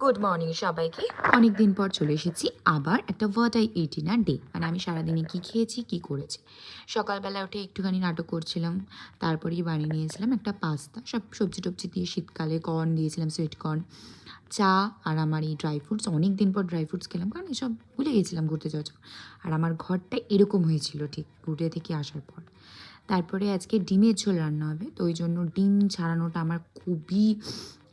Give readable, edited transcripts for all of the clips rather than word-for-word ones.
Good morning সবাইকে। অনেক দিন পর চলে এসেছি আবার একটা what I it in a day, মানে আমি সারাদিনে কী খেয়েছি কী করেছি। সকালবেলা উঠে একটুখানি নাটক করছিলাম, তারপরেই বানিয়ে নিয়েছিলাম একটা পাস্তা, সব সবজি টবজি দিয়ে, শীতকালে কর্ন দিয়েছিলাম, সুইট কর্ন, চা, আর আমার এই ড্রাই ফ্রুটস। অনেক দিন পর ড্রাই ফ্রুটস খেলাম, কারণ এসব ভুলে গেছিলাম ঘুরতে যাওয়ার জন্য। আর আমার ঘরটা এরকম হয়েছিল ঠিক ঘুরে থেকে আসার পর। তারপরে আজকে ডিমের ঝোল রান্না হবে, তো ওই জন্য ডিম ছাড়ানোটা আমার খুবই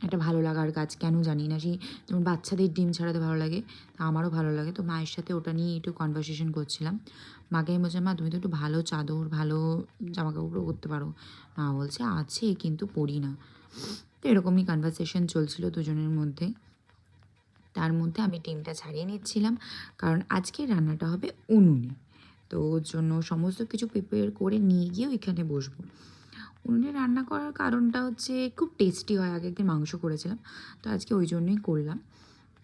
একটা ভালো লাগার কাজ, কেন জানি না। সেই যেমন বাচ্চাদের ডিম ছাড়াতে ভালো লাগে, তা আমারও ভালো লাগে। তো মায়ের সাথে ওটা নিয়ে একটু কনভারসেশন করছিলাম। মাকে আমি বলছিলাম, মা তুমি তো একটু ভালো চাদর, ভালো জামাকাপড়ও করতে পারো। মা বলছে আছে, কিন্তু পরি না। তো এরকমই কনভারসেশন চলছিল দুজনের মধ্যে। তার মধ্যে আমি ডিমটা ছাড়িয়ে নিচ্ছিলাম, কারণ আজকে রান্নাটা হবে উনুনে। তো ওর জন্য সমস্ত কিছু প্রিপেয়ার করে নিয়ে গিয়ে ওইখানে বসবো। উনুনে রান্না করার কারণটা হচ্ছে খুব টেস্টি হয়। আগে একদিন মাংস করেছিলাম, তো আজকে ওই জন্যই করলাম।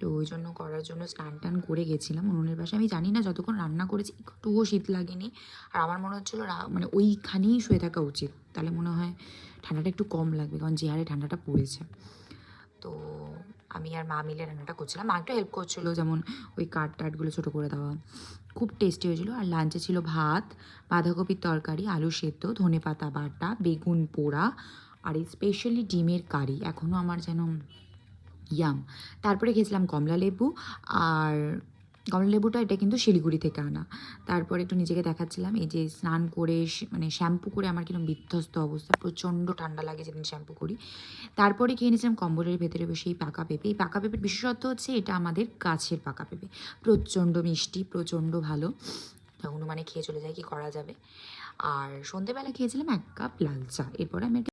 তো ওই জন্য করার জন্য স্নান টান করে গেছিলাম উনুনের পাশে। আমি জানি না যতক্ষণ রান্না করেছি একটুও শীত লাগেনি। আর আমার মনে হচ্ছিলো মানে ওইখানেই শুয়ে থাকা উচিত, তাহলে মনে হয় ঠান্ডাটা একটু কম লাগবে, কারণ যে হারে ঠান্ডাটা পড়েছে। তো আমি আর মা মিলে রান্নাটা করছিলাম, মা একটু হেল্প করছিলো, যেমন ওই কাঠ টাটগুলো ছোটো করে দেওয়া। খুব টেস্টি হয়েছিল। আর লাঞ্চে ছিল ভাত, বাঁধাকপির তরকারি, আলু সেদ্ধ, ধনেপাতা বাটা, বেগুন পোড়া, আর এই স্পেশালি ডিমের কারি। এখনও আমার যেন ইয়াম। তারপরে খেয়েছিলাম কমলা লেবু। আর কমলা লেবুটা এটা কিন্তু শিলিগুড়ি থেকে আনা। তারপরে একটু নিজেকে দেখাচ্ছিলাম, এই যে স্নান করে মানে শ্যাম্পু করে আমার কিরকম বিধ্বস্ত অবস্থা, প্রচণ্ড ঠান্ডা লাগে যেদিন শ্যাম্পু করি। তারপরে খেয়ে নিয়েছিলাম কম্বলের ভেতরে বসে এই পাকা পেঁপে। এই পাকা পেঁপের বিশেষত্ব হচ্ছে এটা আমাদের গাছের পাকা পেঁপে, প্রচণ্ড মিষ্টি, প্রচণ্ড ভালো। তখন মানে খেয়ে চলে যায়, কি করা যাবে। আর সন্ধেবেলা খেয়েছিলাম 1 কাপ লাল চা। এরপরে আমি